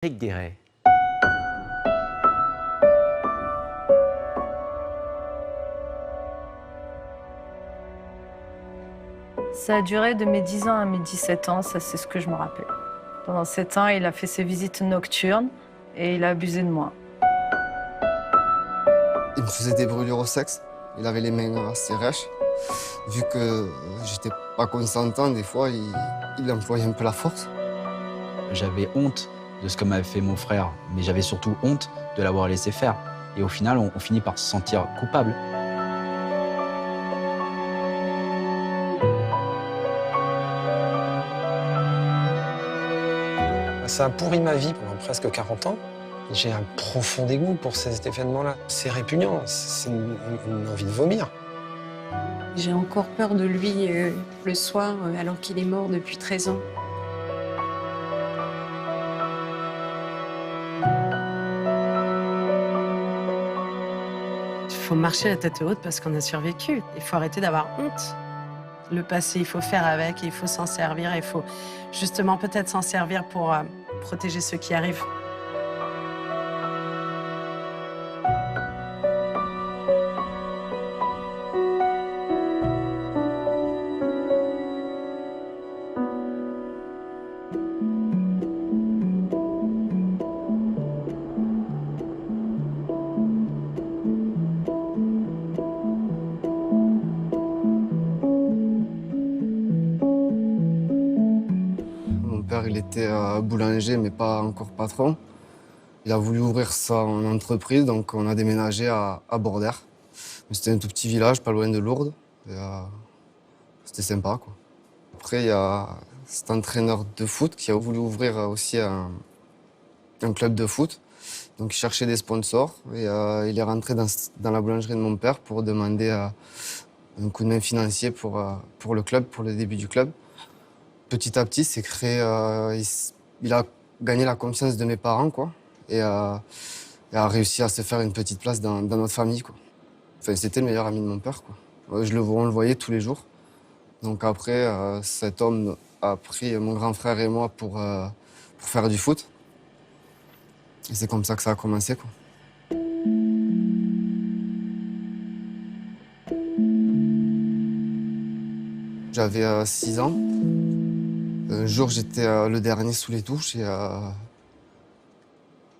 Éric Guéret. Ça a duré de mes 10 ans à mes 17 ans, ça c'est ce que je me rappelle. Pendant 7 ans, il a fait ses visites nocturnes et il a abusé de moi. Il me faisait des brûlures au sexe. Il avait les mains assez rêches. Vu que j'étais pas consentant, des fois, il employait un peu la force. J'avais honte de ce que m'avait fait mon frère, mais j'avais surtout honte de l'avoir laissé faire. Et au final, on finit par se sentir coupable. Ça a pourri ma vie pendant presque 40 ans. J'ai un profond dégoût pour ces événements-là. C'est répugnant, c'est une envie de vomir. J'ai encore peur de lui le soir, alors qu'il est mort depuis 13 ans. Il faut marcher la tête haute parce qu'on a survécu. Il faut arrêter d'avoir honte. Le passé, il faut faire avec, il faut s'en servir, il faut justement peut-être s'en servir pour protéger ceux qui arrivent. Mon père, il était boulanger, mais pas encore patron. Il a voulu ouvrir son entreprise, donc on a déménagé à Bordère. C'était un tout petit village, pas loin de Lourdes. Et, c'était sympa, quoi. Après, il y a cet entraîneur de foot qui a voulu ouvrir aussi un club de foot. Donc il cherchait des sponsors et il est rentré dans la boulangerie de mon père pour demander un coup de main financier pour le club, pour le début du club. Petit à petit, c'est créé, il a gagné la confiance de mes parents, quoi, et a réussi à se faire une petite place dans notre famille, quoi. Enfin, c'était le meilleur ami de mon père, quoi. On le voyait tous les jours. Donc après, cet homme a pris mon grand frère et moi pour faire du foot. Et c'est comme ça que ça a commencé, quoi. J'avais 6 ans. Un jour, j'étais le dernier sous les douches et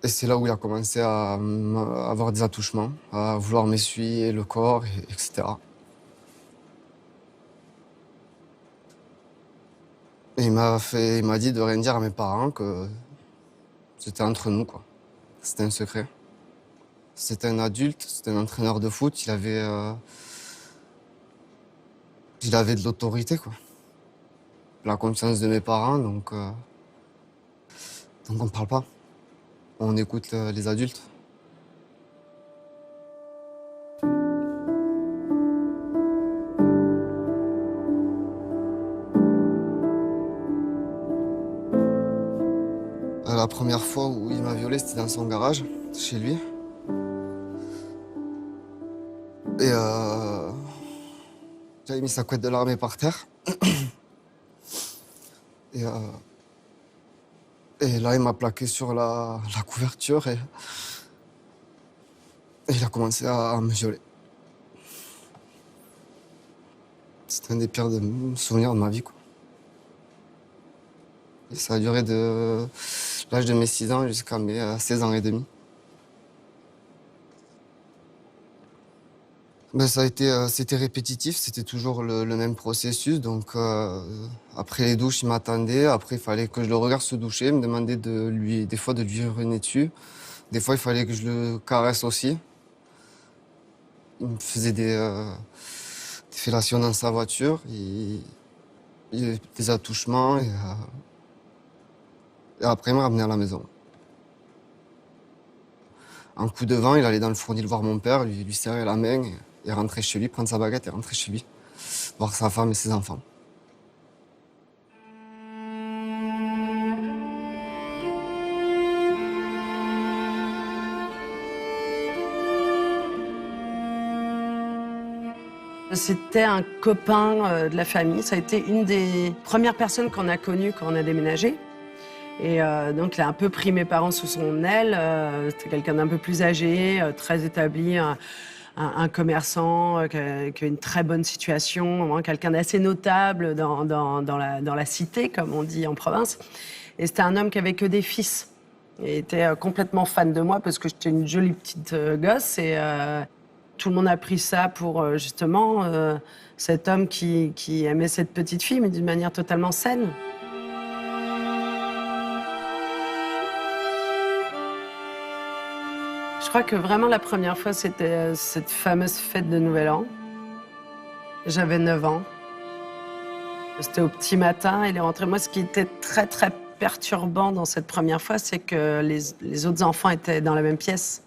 c'est là où il a commencé à avoir des attouchements, à vouloir m'essuyer le corps, etc. Et il m'a dit de rien dire à mes parents, que c'était entre nous, quoi. C'était un secret. C'était un adulte, c'était un entraîneur de foot, il avait de l'autorité, quoi. La confiance de mes parents, donc on parle pas. On écoute les adultes. La première fois où il m'a violé, c'était dans son garage, chez lui. Et j'avais mis sa couette de l'armée par terre. Et, et là, il m'a plaqué sur la couverture et il a commencé à me violer. C'était un des pires souvenirs de ma vie, quoi. Et ça a duré de l'âge de mes 6 ans jusqu'à mes 16 ans et demi. Ben, c'était répétitif, c'était toujours le même processus. Donc après les douches, il m'attendait. Après, il fallait que je le regarde se doucher, il me demandait des fois de lui uriner dessus. Des fois, il fallait que je le caresse aussi. Il me faisait des fellations dans sa voiture. Il y avait des attouchements et après, il m'a ramené à la maison. Un coup de vent, il allait dans le fournil voir mon père, lui serrer la main et rentrer chez lui, prendre sa baguette et rentrer chez lui, voir sa femme et ses enfants. C'était un copain de la famille. Ça a été une des premières personnes qu'on a connues quand on a déménagé. Et donc, il a un peu pris mes parents sous son aile. C'était quelqu'un d'un peu plus âgé, très établi, un commerçant qui a une très bonne situation, hein, quelqu'un d'assez notable dans la cité, comme on dit en province. Et c'était un homme qui avait que des fils. Il était complètement fan de moi parce que j'étais une jolie petite gosse. Et tout le monde a pris ça pour justement cet homme qui aimait cette petite fille, mais d'une manière totalement saine. Je crois que vraiment la première fois, c'était cette fameuse fête de Nouvel An. J'avais 9 ans. C'était au petit matin, il est rentré. Moi, ce qui était très, très perturbant dans cette première fois, c'est que les autres enfants étaient dans la même pièce.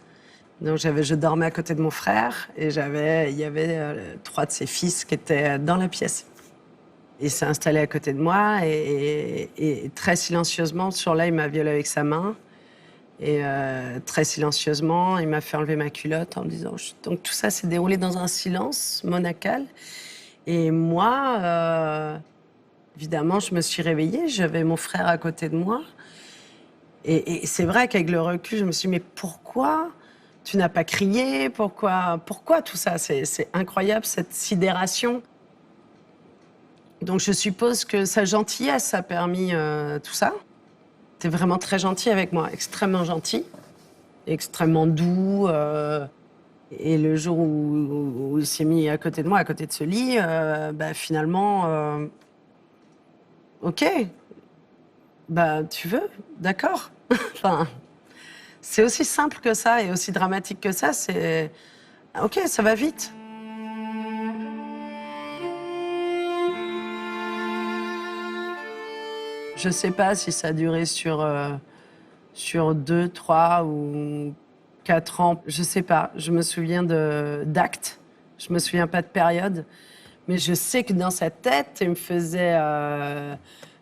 Donc, je dormais à côté de mon frère et il y avait 3 de ses fils qui étaient dans la pièce. Il s'est installé à côté de moi et très silencieusement, ce jour-là, il m'a violée avec sa main. Et très silencieusement, il m'a fait enlever ma culotte en me disant... Donc tout ça s'est déroulé dans un silence monacal. Et moi, évidemment, je me suis réveillée. J'avais mon frère à côté de moi. Et c'est vrai qu'avec le recul, je me suis dit, mais pourquoi tu n'as pas crié? Pourquoi tout ça? C'est incroyable, cette sidération. Donc je suppose que sa gentillesse a permis tout ça. Il était vraiment très gentil avec moi, extrêmement gentil, extrêmement doux. Et le jour où il s'est mis à côté de moi, à côté de ce lit, finalement, ok, tu veux, d'accord. Enfin, c'est aussi simple que ça et aussi dramatique que ça, c'est ok, ça va vite. Je sais pas si ça a duré sur 2, 3 ou 4 ans. Je sais pas. Je me souviens d'actes. Je me souviens pas de période. Mais je sais que dans sa tête, il me faisait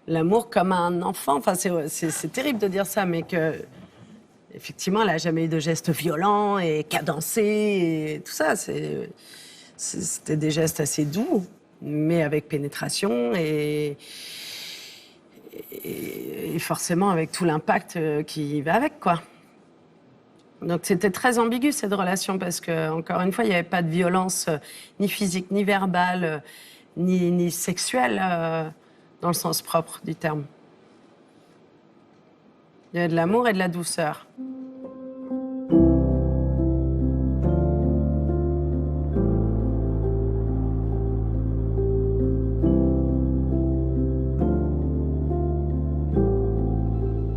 l'amour comme un enfant. Enfin, c'est terrible de dire ça, mais que effectivement, elle a jamais eu de gestes violents et cadencés et tout ça. C'était des gestes assez doux, mais avec pénétration et forcément avec tout l'impact qui va avec, quoi. Donc c'était très ambigu, cette relation, parce que, encore une fois, il n'y avait pas de violence ni physique, ni verbale, ni sexuelle, dans le sens propre du terme. Il y avait de l'amour et de la douceur.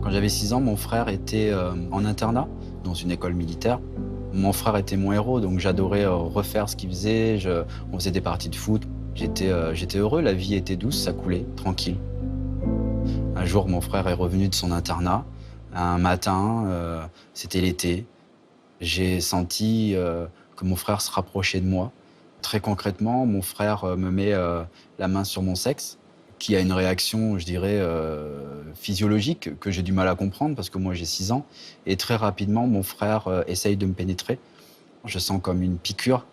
Quand j'avais 6 ans, mon frère était en internat dans une école militaire. Mon frère était mon héros, donc j'adorais refaire ce qu'il faisait. On faisait des parties de foot. J'étais heureux, la vie était douce, ça coulait, tranquille. Un jour, mon frère est revenu de son internat. Un matin, c'était l'été. J'ai senti que mon frère se rapprochait de moi. Très concrètement, mon frère me met la main sur mon sexe, qui a une réaction, je dirais, physiologique, que j'ai du mal à comprendre, parce que moi, j'ai 6 ans. Et très rapidement, mon frère essaye de me pénétrer. Je sens comme une piqûre,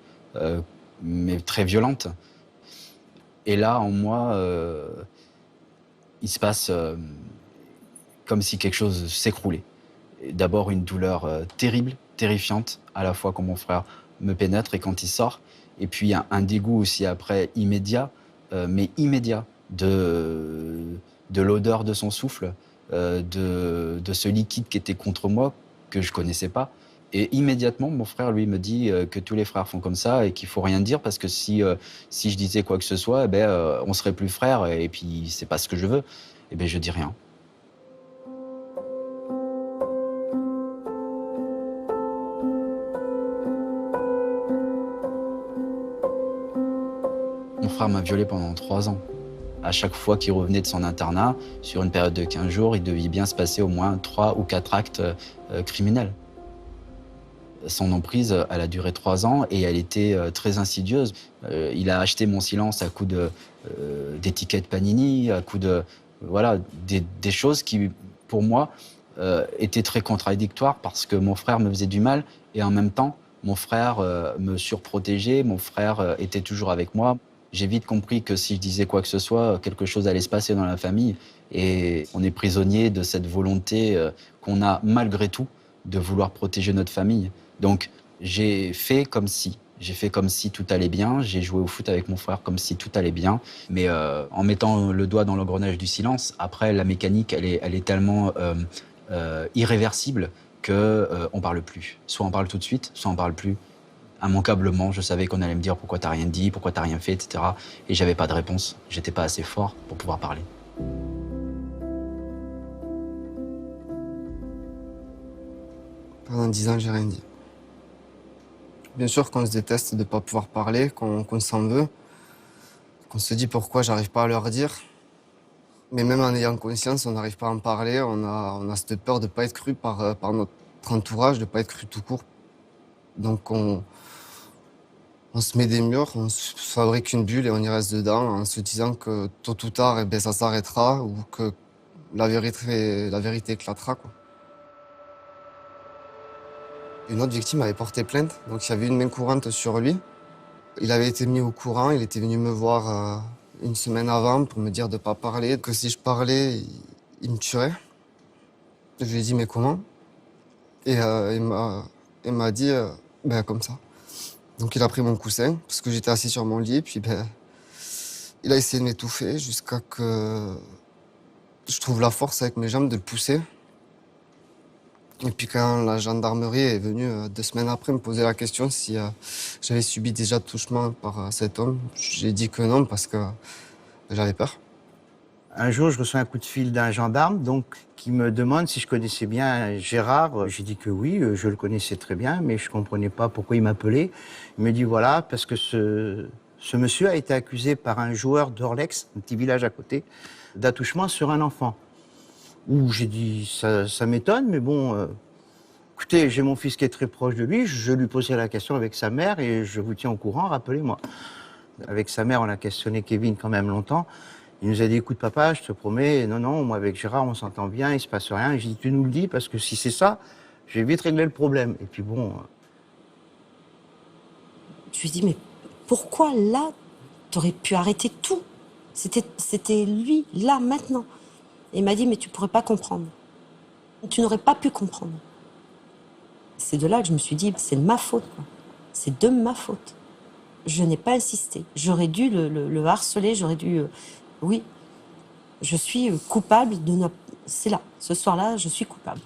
mais très violente. Et là, en moi, il se passe comme si quelque chose s'écroulait. D'abord, une douleur terrible, terrifiante, à la fois quand mon frère me pénètre et quand il sort. Et puis, un dégoût aussi après, immédiat, mais immédiat, de l'odeur de son souffle, de ce liquide qui était contre moi, que je connaissais pas. Et immédiatement, mon frère, lui, me dit que tous les frères font comme ça et qu'il faut rien dire, parce que si je disais quoi que ce soit, on serait plus frères, et puis c'est pas ce que je veux. Et bien, je dis rien. Mon frère m'a violé pendant 3 ans. À chaque fois qu'il revenait de son internat, sur une période de 15 jours, il devait bien se passer au moins 3 ou 4 actes criminels. Son emprise, elle a duré 3 ans et elle était très insidieuse. Il a acheté mon silence à coup d'étiquettes Panini, à coup de... Voilà, des choses qui, pour moi, étaient très contradictoires, parce que mon frère me faisait du mal et en même temps, mon frère me surprotégeait, mon frère était toujours avec moi. J'ai vite compris que si je disais quoi que ce soit, quelque chose allait se passer dans la famille. Et on est prisonnier de cette volonté qu'on a malgré tout de vouloir protéger notre famille. Donc j'ai fait comme si. J'ai fait comme si tout allait bien. J'ai joué au foot avec mon frère comme si tout allait bien. Mais en mettant le doigt dans l'engrenage du silence, après la mécanique, elle est tellement irréversible qu'on parle plus. Soit on parle tout de suite, soit on parle plus. Immanquablement, je savais qu'on allait me dire pourquoi t'as rien dit, pourquoi t'as rien fait, etc. Et j'avais pas de réponse. J'étais pas assez fort pour pouvoir parler. Pendant 10 ans, j'ai rien dit. Bien sûr qu'on se déteste de ne pas pouvoir parler, qu'on s'en veut, qu'on se dit pourquoi j'arrive pas à leur dire. Mais même en ayant conscience, on n'arrive pas à en parler, on a cette peur de ne pas être cru par notre entourage, de ne pas être cru tout court. Donc on se met des murs, on se fabrique une bulle et on y reste dedans en se disant que tôt ou tard, eh bien, ça s'arrêtera ou que la vérité éclatera, quoi. Une autre victime avait porté plainte, donc il y avait une main courante sur lui. Il avait été mis au courant, il était venu me voir une semaine avant pour me dire de ne pas parler, que si je parlais, il me tuerait. Je lui ai dit mais comment? Et il m'a dit ben comme ça. Donc il a pris mon coussin, parce que j'étais assis sur mon lit, puis ben, il a essayé de m'étouffer jusqu'à que je trouve la force avec mes jambes de le pousser. Et puis quand la gendarmerie est venue 2 semaines après me poser la question si j'avais subi déjà de touchement par cet homme, j'ai dit que non parce que j'avais peur. Un jour, je reçois un coup de fil d'un gendarme qui me demande si je connaissais bien Gérard. J'ai dit que oui, je le connaissais très bien, mais je ne comprenais pas pourquoi il m'appelait. Il me dit voilà, parce que ce monsieur a été accusé par un joueur d'Orlex, un petit village à côté, d'attouchement sur un enfant. Où j'ai dit ça m'étonne, mais bon, écoutez, j'ai mon fils qui est très proche de lui, je lui posais la question avec sa mère et je vous tiens au courant, rappelez-moi. Avec sa mère, on a questionné Kevin quand même longtemps. Il nous a dit, écoute papa, je te promets, non, moi avec Gérard, on s'entend bien, il se passe rien. J'ai dit, tu nous le dis, parce que si c'est ça, je vais vite régler le problème. Et puis bon... Je lui dis, mais pourquoi là, t'aurais pu arrêter tout? C'était lui, là, maintenant. Et il m'a dit, mais tu pourrais pas comprendre. Tu n'aurais pas pu comprendre. C'est de là que je me suis dit, c'est de ma faute, quoi. C'est de ma faute. Je n'ai pas insisté. J'aurais dû le harceler, j'aurais dû... oui, je suis coupable de... C'est là, ce soir-là, je suis coupable.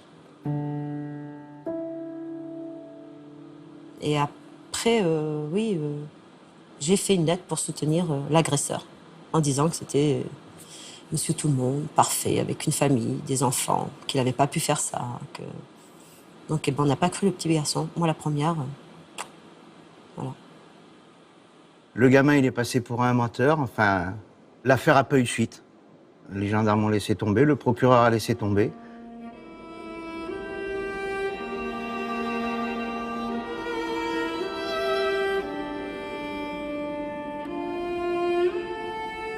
Et après, j'ai fait une lettre pour soutenir l'agresseur, en disant que c'était monsieur tout le monde, parfait, avec une famille, des enfants, qu'il n'avait pas pu faire ça. Donc, on n'a pas cru le petit garçon. Moi, la première, voilà. Le gamin, il est passé pour un menteur. Enfin, l'affaire a pas eu suite. Les gendarmes ont laissé tomber, le procureur a laissé tomber.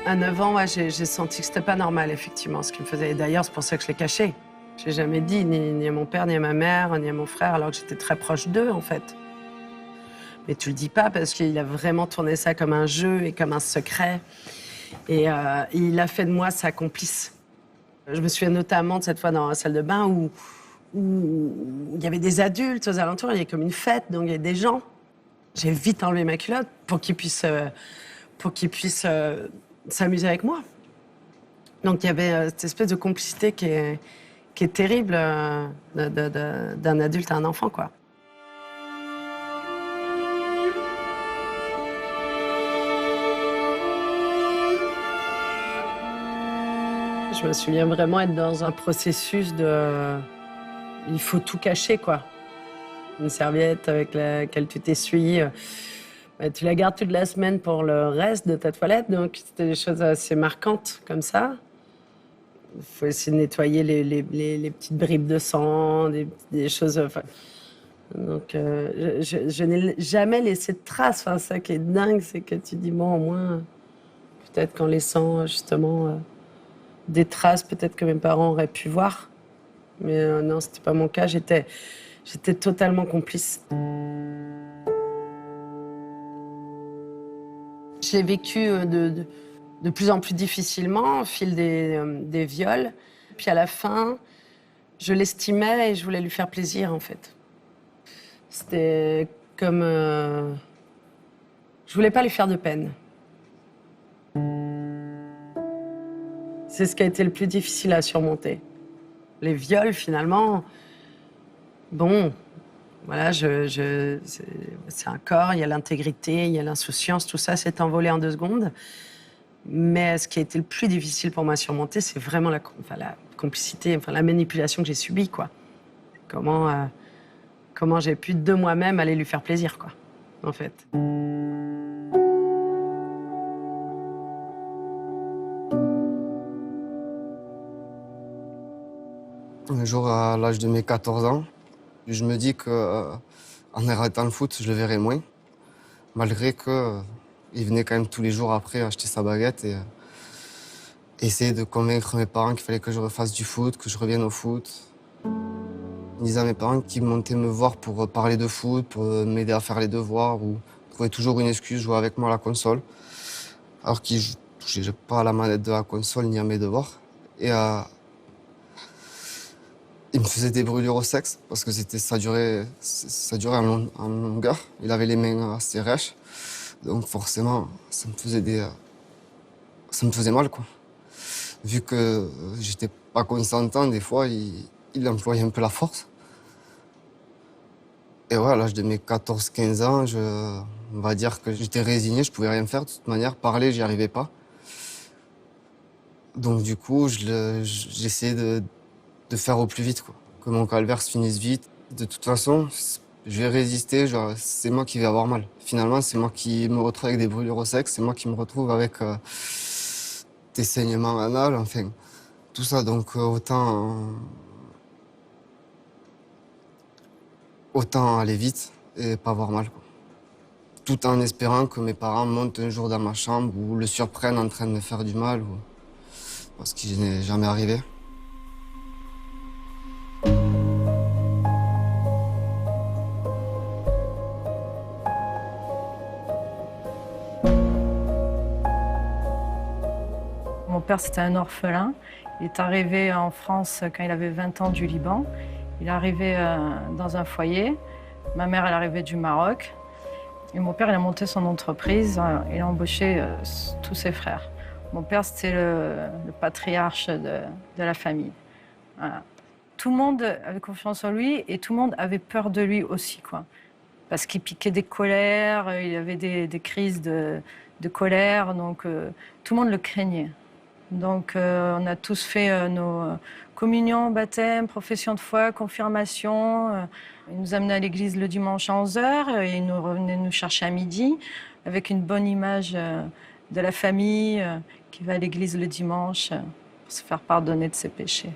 À 9 ans, ouais, j'ai senti que c'était pas normal, effectivement, ce qu'il me faisait. Et d'ailleurs, c'est pour ça que je l'ai caché. J'ai jamais dit, ni à mon père, ni à ma mère, ni à mon frère, alors que j'étais très proche d'eux, en fait. Mais tu le dis pas parce qu'il a vraiment tourné ça comme un jeu et comme un secret. Et il a fait de moi sa complice. Je me souviens notamment de cette fois dans la salle de bain où il y avait des adultes aux alentours, il y avait comme une fête, donc il y avait des gens. J'ai vite enlevé ma culotte pour qu'ils puissent s'amuser avec moi. Donc il y avait cette espèce de complicité qui est terrible d'un adulte à un enfant, quoi. Je me souviens vraiment être dans un processus de... Il faut tout cacher, quoi. Une serviette avec laquelle tu t'essuies, tu la gardes toute la semaine pour le reste de ta toilette, donc c'était des choses assez marquantes, comme ça. Il faut essayer de nettoyer les petites bribes de sang, des choses... Enfin, donc, je n'ai jamais laissé de traces. Enfin, ça qui est dingue, c'est que tu dis, bon, au moins, peut-être qu'en laissant, justement... des traces peut-être que mes parents auraient pu voir. Mais non, c'était pas mon cas. J'étais totalement complice. Je l'ai vécu de plus en plus difficilement au fil des viols. Puis à la fin, je l'estimais et je voulais lui faire plaisir, en fait. C'était comme... Je voulais pas lui faire de peine. C'est ce qui a été le plus difficile à surmonter. Les viols, finalement, bon, voilà, c'est un corps, il y a l'intégrité, il y a l'insouciance, tout ça s'est envolé en 2 secondes. Mais ce qui a été le plus difficile pour moi à surmonter, c'est vraiment la complicité, la manipulation que j'ai subie, quoi. Comment j'ai pu de moi-même aller lui faire plaisir, quoi, en fait. Un jour, à l'âge de mes 14 ans, je me dis qu'en arrêtant le foot, je le verrai moins. Malgré qu'il venait quand même tous les jours après acheter sa baguette et essayer de convaincre mes parents qu'il fallait que je refasse du foot, que je revienne au foot. Je disais à mes parents qu'ils montaient me voir pour parler de foot, pour m'aider à faire les devoirs ou trouver toujours une excuse, jouer avec moi à la console. Alors qu'ils ne touchaient pas à la manette de la console ni à mes devoirs. Et il me faisait des brûlures au sexe parce que ça durait en longueur. Il avait les mains assez rêches. Donc forcément, ça me faisait mal, quoi. Vu que j'étais pas consentant, des fois, il employait un peu la force. Et ouais, à l'âge de mes 14-15 ans, on va dire que j'étais résigné, je pouvais rien faire. De toute manière, parler, j'y arrivais pas. Donc du coup, j'essayais de faire au plus vite, quoi. Que mon calvaire se finisse vite. De toute façon, je vais résister, c'est moi qui vais avoir mal. Finalement, c'est moi qui me retrouve avec des brûlures au sexe, c'est moi qui me retrouve avec des saignements anals, enfin, tout ça. Donc autant aller vite et pas avoir mal, quoi. Tout en espérant que mes parents montent un jour dans ma chambre ou le surprennent en train de me faire du mal, ce qui n'est jamais arrivé. Mon père, c'était un orphelin. Il est arrivé en France quand il avait 20 ans du Liban. Il est arrivé dans un foyer. Ma mère, elle arrivait du Maroc. Et mon père, il a monté son entreprise. Il a embauché tous ses frères. Mon père, c'était le patriarche de la famille. Voilà. Tout le monde avait confiance en lui et tout le monde avait peur de lui aussi, quoi. Parce qu'il piquait des colères, il avait des crises de colère, donc tout le monde le craignait. Donc on a tous fait nos communions, baptêmes, profession de foi, confirmation. Il nous amenait à l'église le dimanche à 11h et il nous revenait nous chercher à midi avec une bonne image de la famille qui va à l'église le dimanche pour se faire pardonner de ses péchés.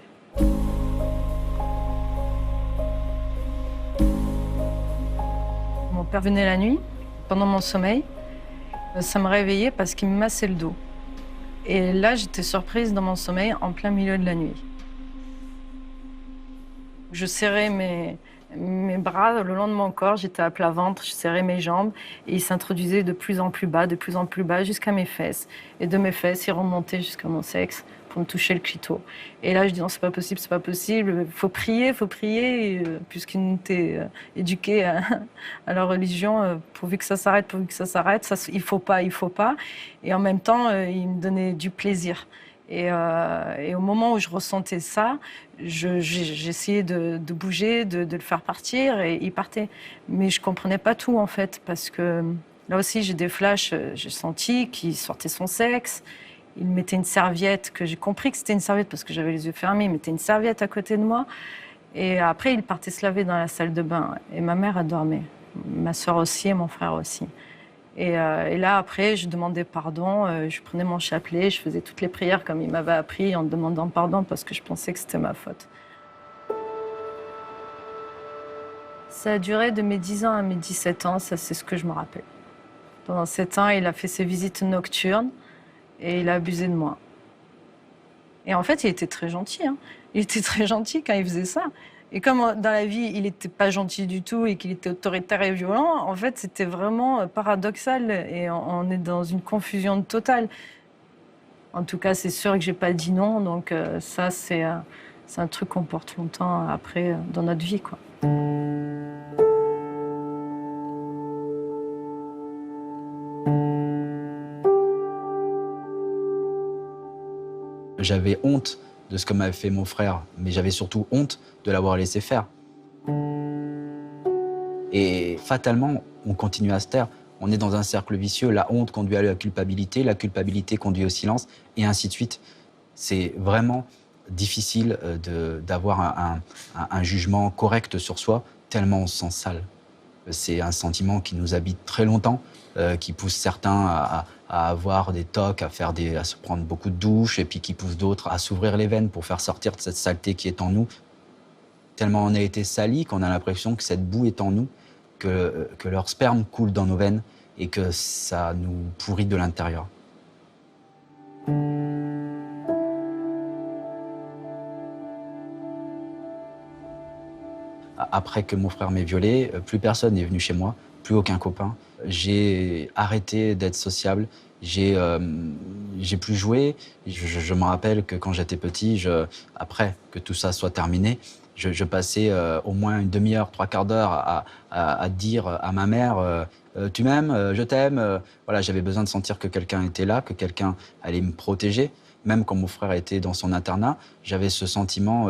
Mon père venait la nuit, pendant mon sommeil. Ça me réveillait parce qu'il me massait le dos. Et là, j'étais surprise dans mon sommeil en plein milieu de la nuit. Je serrais mes bras le long de mon corps, j'étais à plat ventre, je serrais mes jambes et il s'introduisait de plus en plus bas jusqu'à mes fesses. Et de mes fesses, il remontait jusqu'à mon sexe pour me toucher le clito. Et là, je dis non, c'est pas possible, faut prier, puisqu'ils nous étaient éduqués à leur religion, pourvu que ça s'arrête, il faut pas. Et en même temps, il me donnait du plaisir. Et au moment où je ressentais ça, j'essayais de bouger, de le faire partir, et il partait. Mais je comprenais pas tout, en fait, parce que là aussi, j'ai des flashs, j'ai senti qu'il sortait son sexe. Il mettait une serviette, que j'ai compris que c'était une serviette parce que j'avais les yeux fermés. Il mettait une serviette à côté de moi. Et après, il partait se laver dans la salle de bain. Et ma mère, elle dormait. Ma sœur aussi et mon frère aussi. Et là, après, je demandais pardon. Je prenais mon chapelet, je faisais toutes les prières comme il m'avait appris en demandant pardon parce que je pensais que c'était ma faute. Ça a duré de mes 10 ans à mes 17 ans, ça c'est ce que je me rappelle. Pendant 7 ans, il a fait ses visites nocturnes. Et il a abusé de moi. Et en fait, il était très gentil. Il était très gentil quand il faisait ça. Et comme dans la vie, il n'était pas gentil du tout et qu'il était autoritaire et violent, en fait, c'était vraiment paradoxal et on est dans une confusion totale. En tout cas, c'est sûr que j'ai pas dit non, donc ça, c'est un truc qu'on porte longtemps après dans notre vie, quoi. J'avais honte de ce que m'avait fait mon frère, mais j'avais surtout honte de l'avoir laissé faire. Et fatalement, on continue à se taire. On est dans un cercle vicieux. La honte conduit à la culpabilité conduit au silence, et ainsi de suite. C'est vraiment difficile d'avoir un jugement correct sur soi, tellement on se sent sale. C'est un sentiment qui nous habite très longtemps, qui pousse certains à avoir des tocs, à se prendre beaucoup de douches, et puis qui pousse d'autres à s'ouvrir les veines pour faire sortir de cette saleté qui est en nous. Tellement on a été salis qu'on a l'impression que cette boue est en nous, que leur sperme coule dans nos veines et que ça nous pourrit de l'intérieur. Après que mon frère m'ait violé, plus personne n'est venu chez moi, plus aucun copain. J'ai arrêté d'être sociable, j'ai plus joué. Je me rappelle que quand j'étais petit, après que tout ça soit terminé, je passais au moins une demi-heure, 3/4 d'heure à dire à ma mère tu m'aimes, je t'aime. Voilà, j'avais besoin de sentir que quelqu'un était là, que quelqu'un allait me protéger. Même quand mon frère était dans son internat, j'avais ce sentiment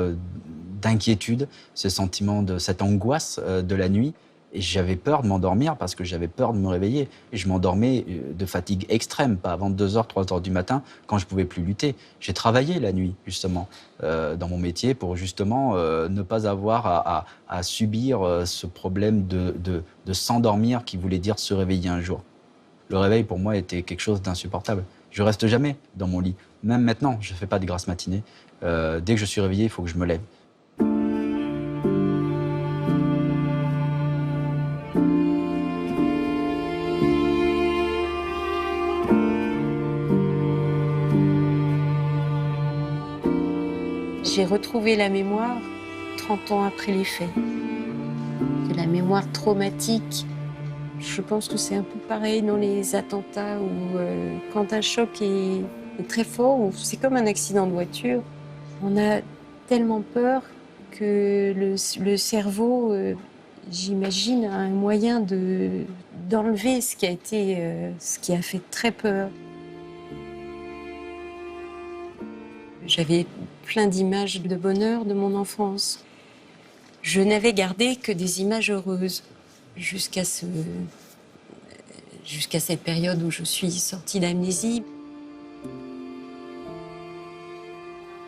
d'inquiétude, ce sentiment de cette angoisse de la nuit. Et j'avais peur de m'endormir parce que j'avais peur de me réveiller. Et je m'endormais de fatigue extrême, pas avant 2h, 3h du matin, quand je ne pouvais plus lutter. J'ai travaillé la nuit, justement, dans mon métier pour justement ne pas avoir à subir ce problème de s'endormir qui voulait dire se réveiller un jour. Le réveil, pour moi, était quelque chose d'insupportable. Je reste jamais dans mon lit. Même maintenant, je ne fais pas de grasses matinées. Dès que je suis réveillé, il faut que je me lève. J'ai retrouvé la mémoire 30 ans après les faits. De la mémoire traumatique. Je pense que c'est un peu pareil dans les attentats où quand un choc est très fort, ou c'est comme un accident de voiture, on a tellement peur que le cerveau, j'imagine, a un moyen d'enlever ce qui a fait très peur. J'avais plein d'images de bonheur de mon enfance. Je n'avais gardé que des images heureuses jusqu'à cette période où je suis sortie d'amnésie.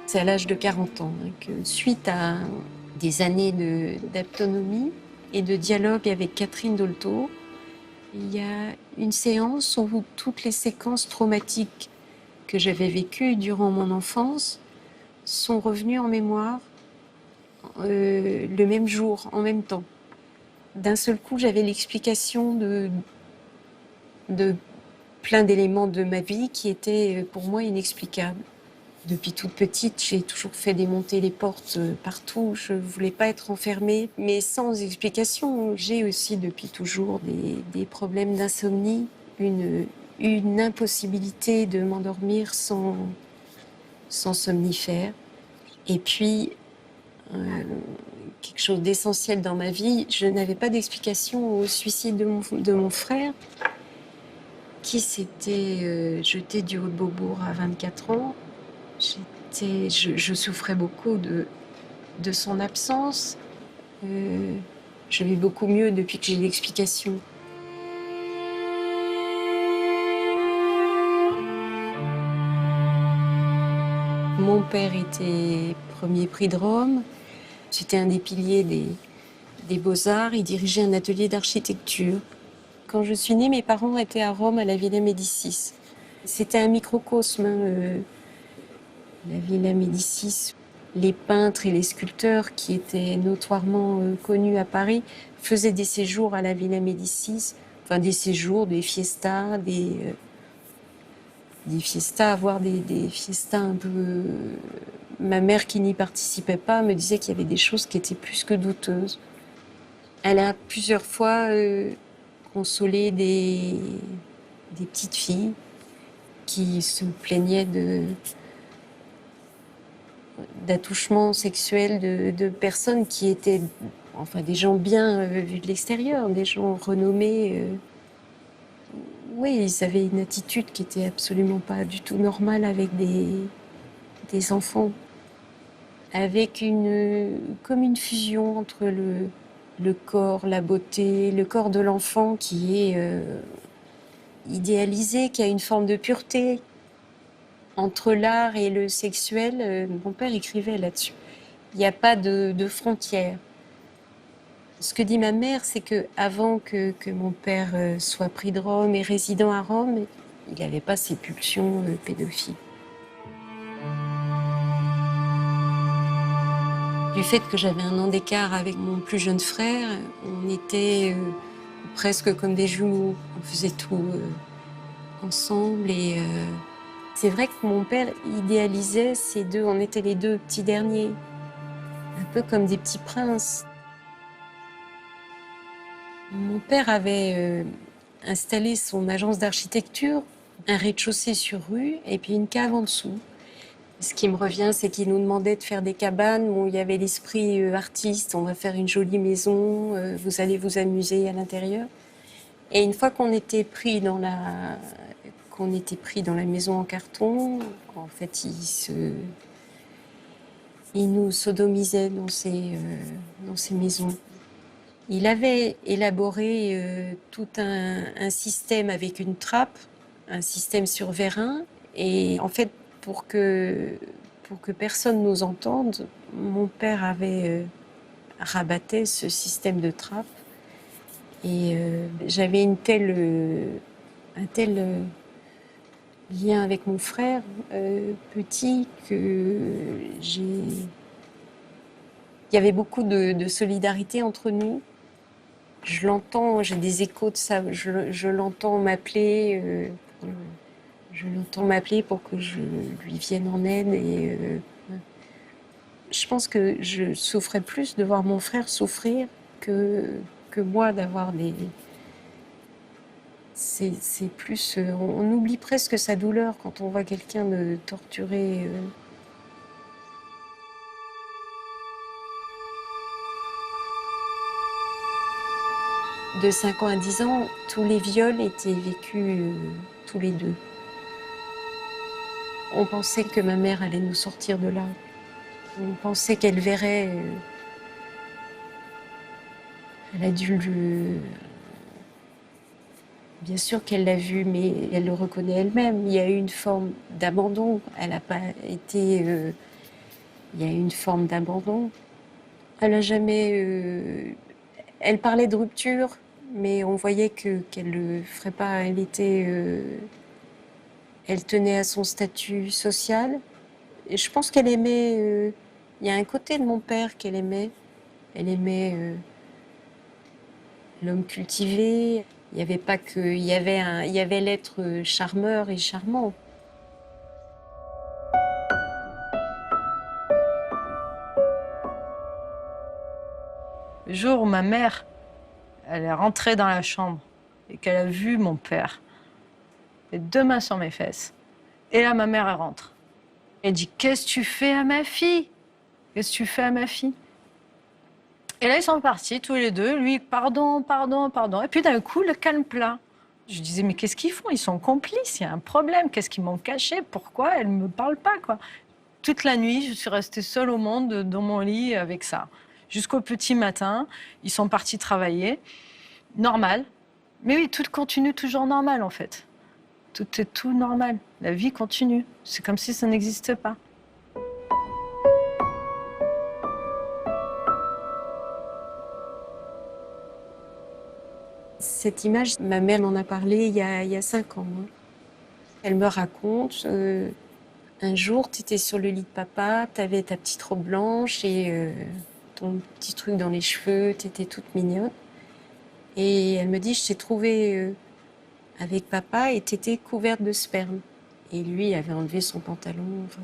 C'est à l'âge de 40 ans que, suite à des années d'autonomie et de dialogue avec Catherine Dolto, il y a une séance où toutes les séquences traumatiques que j'avais vécues durant mon enfance sont revenues en mémoire le même jour, en même temps. D'un seul coup, j'avais l'explication de plein d'éléments de ma vie qui étaient pour moi inexplicables. Depuis toute petite, j'ai toujours fait démonter les portes partout. Je ne voulais pas être enfermée, mais sans explication. J'ai aussi depuis toujours des problèmes d'insomnie, une impossibilité de m'endormir sans somnifère. Et puis, quelque chose d'essentiel dans ma vie, je n'avais pas d'explication au suicide de mon frère, qui s'était jeté du haut de Beaubourg à 24 ans. Je souffrais beaucoup de son absence. Je vais beaucoup mieux depuis que j'ai l'explication. Mon père était premier prix de Rome. C'était un des piliers des Beaux-Arts. Il dirigeait un atelier d'architecture. Quand je suis née, mes parents étaient à Rome, à la Villa Médicis. C'était un microcosme, la Villa Médicis. Les peintres et les sculpteurs qui étaient notoirement connus à Paris faisaient des séjours à la Villa Médicis. Enfin, des séjours, des fiestas, des fiestas, avoir des fiestas un peu... Ma mère, qui n'y participait pas, me disait qu'il y avait des choses qui étaient plus que douteuses. Elle a plusieurs fois consolé des petites filles qui se plaignaient d'attouchements sexuels de personnes qui étaient, enfin, des gens bien vus de l'extérieur, des gens renommés. Oui, ils avaient une attitude qui était absolument pas du tout normale avec des enfants. Avec comme une fusion entre le corps, la beauté, le corps de l'enfant qui est idéalisé, qui a une forme de pureté. Entre l'art et le sexuel, mon père écrivait là-dessus. Il n'y a pas de frontières. Ce que dit ma mère, c'est qu'avant que mon père soit pris de Rome et résident à Rome, il n'avait pas ces pulsions pédophiles. Du fait que j'avais 1 an d'écart avec mon plus jeune frère, on était presque comme des jumeaux. On faisait tout ensemble et c'est vrai que mon père idéalisait ces deux. On était les 2 petits derniers, un peu comme des petits princes. Mon père avait installé son agence d'architecture, un rez-de-chaussée sur rue et puis une cave en dessous. Ce qui me revient, c'est qu'il nous demandait de faire des cabanes où il y avait l'esprit artiste. On va faire une jolie maison, vous allez vous amuser à l'intérieur. Et une fois qu'on était pris dans la maison en carton, en fait, il nous sodomisait dans ces maisons. Il avait élaboré tout un système avec une trappe, un système sur vérin, et en fait, pour que personne nous entende, mon père avait rabatté ce système de trappe. Et j'avais un tel lien avec mon frère petit que il y avait beaucoup de solidarité entre nous. Je l'entends, j'ai des échos de ça, je l'entends m'appeler. Je l'entends m'appeler pour que je lui vienne en aide. Et je pense que je souffrais plus de voir mon frère souffrir que moi d'avoir des... C'est plus... on oublie presque sa douleur quand on voit quelqu'un me torturer. De 5 ans à 10 ans, tous les viols étaient vécus tous les 2. On pensait que ma mère allait nous sortir de là. On pensait qu'elle verrait... Elle a dû le... Bien sûr qu'elle l'a vu, mais elle le reconnaît elle-même. Il y a eu une forme d'abandon. Elle n'a pas été... Il y a eu une forme d'abandon. Elle n'a jamais... Elle parlait de rupture, mais on voyait qu'elle ne le ferait pas. Elle était... Elle tenait à son statut social. Et je pense qu'elle aimait... Il y a un côté de mon père qu'elle aimait. Elle aimait l'homme cultivé. Il n'y avait pas que... Il y avait l'être charmeur et charmant. Le jour où ma mère, elle est rentrée dans la chambre et qu'elle a vu mon père, les 2 mains sur mes fesses. Et là, ma mère, elle rentre. Elle dit, qu'est-ce que tu fais à ma fille? Qu'est-ce que tu fais à ma fille? Et là, ils sont partis, tous les 2. Lui, pardon, pardon, pardon. Et puis d'un coup, le calme plat. Je disais, mais qu'est-ce qu'ils font? Ils sont complices, il y a un problème. Qu'est-ce qu'ils m'ont caché? Pourquoi elle ne me parle pas, quoi? Toute la nuit, je suis restée seule au monde dans mon lit avec ça. Jusqu'au petit matin, ils sont partis travailler. Normal. Mais oui, tout continue toujours normal, en fait. Tout est tout normal. La vie continue. C'est comme si ça n'existait pas. Cette image, ma mère m'en a parlé il y a 5 ans. Elle me raconte, un jour, tu étais sur le lit de papa, tu avais ta petite robe blanche et ton petit truc dans les cheveux, tu étais toute mignonne. Et elle me dit, je t'ai trouvée avec papa et tu étais couverte de sperme. Et lui avait enlevé son pantalon. Enfin,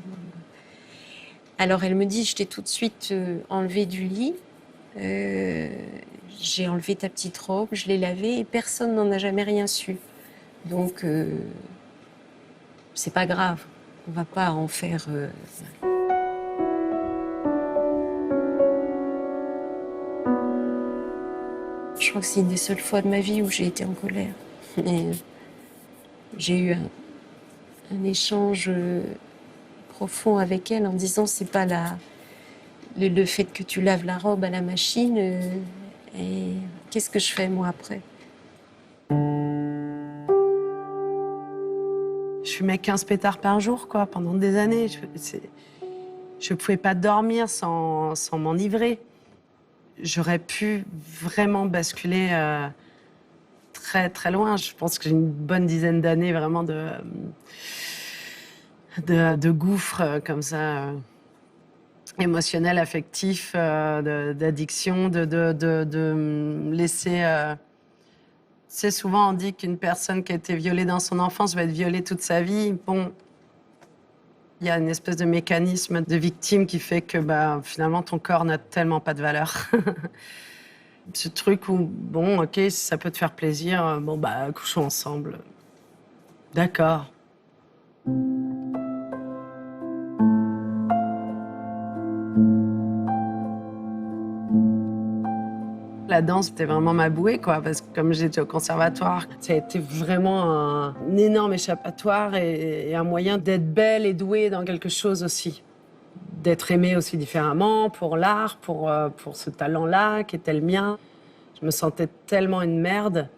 alors elle me dit, je t'ai tout de suite enlevé du lit. J'ai enlevé ta petite robe, je l'ai lavée et personne n'en a jamais rien su. Donc, c'est pas grave. On va pas en faire... Je crois que c'est une des seules fois de ma vie où j'ai été en colère. Et j'ai eu un échange profond avec elle en disant c'est pas le fait que tu laves la robe à la machine et qu'est-ce que je fais moi après? Je fumais 15 pétards par jour, quoi, pendant des années. Je pouvais pas dormir sans m'enivrer. J'aurais pu vraiment basculer très, très loin. Je pense que j'ai une bonne dizaine d'années vraiment de gouffre comme ça, émotionnel, affectif, d'addiction, de me laisser... C'est souvent on dit qu'une personne qui a été violée dans son enfance va être violée toute sa vie. Bon, il y a une espèce de mécanisme de victime qui fait que finalement ton corps n'a tellement pas de valeur. Ce truc où, bon, ok, si ça peut te faire plaisir, couchons ensemble. D'accord. La danse, c'était vraiment ma bouée, quoi, parce que comme j'étais au conservatoire, ça a été vraiment un énorme échappatoire et un moyen d'être belle et douée dans quelque chose aussi. D'être aimée aussi différemment pour l'art, pour ce talent-là qui était le mien. Je me sentais tellement une merde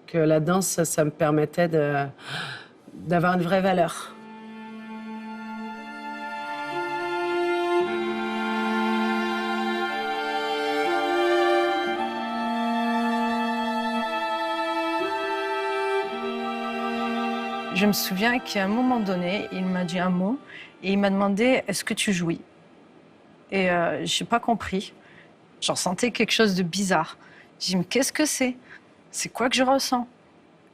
que la danse, ça me permettait d'avoir une vraie valeur. Je me souviens qu'à un moment donné, il m'a dit un mot et il m'a demandé « Est-ce que tu jouis ?» Et je n'ai pas compris. Je ressentais quelque chose de bizarre. Je dis « Mais qu'est-ce que c'est? C'est quoi que je ressens?